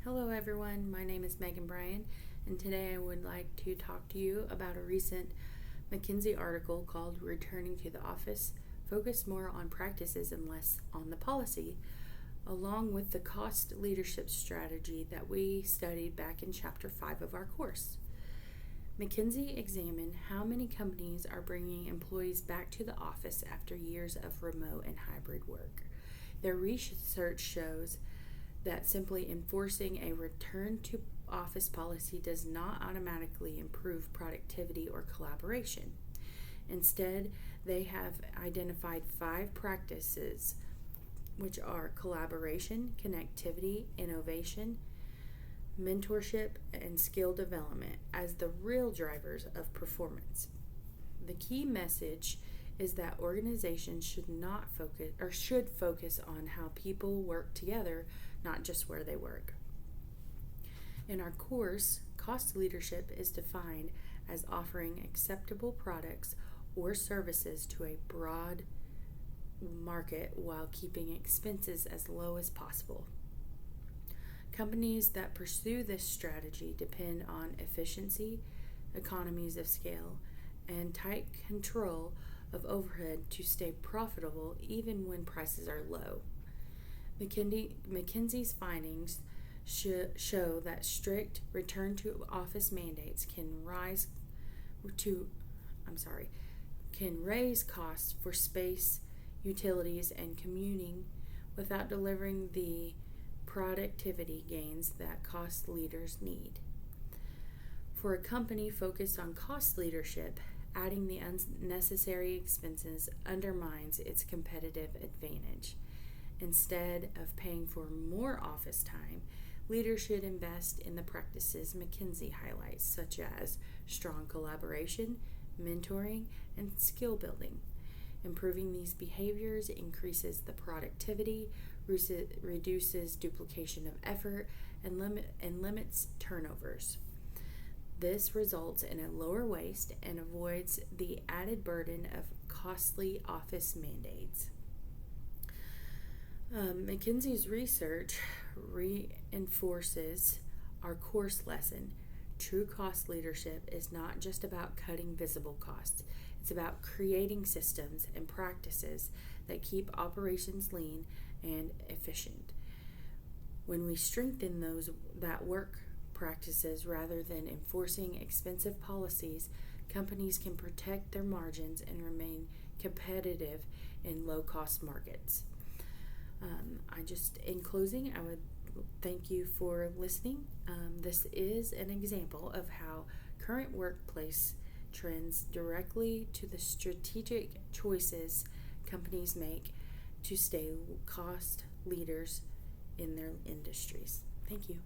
Hello everyone, my name is Megan Bryan, and today I would like to talk to you about a recent McKinsey article called Returning to the Office, Focus More on Practices and Less on the Policy, along with the cost leadership strategy that we studied back in Chapter 5 of our course. McKinsey examined how many companies are bringing employees back to the office after years of remote and hybrid work. Their research shows that simply enforcing a return to office policy does not automatically improve productivity or collaboration. Instead, they have identified 5 practices, which are collaboration, connectivity, innovation, mentorship, and skill development as the real drivers of performance. The key message is that organizations should focus on how people work together, not just where they work. In our course, cost leadership is defined as offering acceptable products or services to a broad market while keeping expenses as low as possible. Companies that pursue this strategy depend on efficiency, economies of scale, and tight control of overhead to stay profitable even when prices are low. McKinsey's findings show that strict return to office mandates can raise costs for space, utilities, and commuting without delivering the productivity gains that cost leaders need. For a company focused on cost leadership, adding the unnecessary expenses undermines its competitive advantage. Instead of paying for more office time, leaders should invest in the practices McKinsey highlights, such as strong collaboration, mentoring, and skill building. Improving these behaviors increases the productivity, reduces duplication of effort, and limits turnovers. This results in a lower waste and avoids the added burden of costly office mandates. McKinsey's research reinforces our course lesson. True cost leadership is not just about cutting visible costs. It's about creating systems and practices that keep operations lean and efficient. When we strengthen that work practices rather than enforcing expensive policies, companies can protect their margins and remain competitive in low-cost markets. In closing, I would thank you for listening. This is an example of how current workplace trends directly to the strategic choices companies make to stay cost leaders in their industries. Thank you.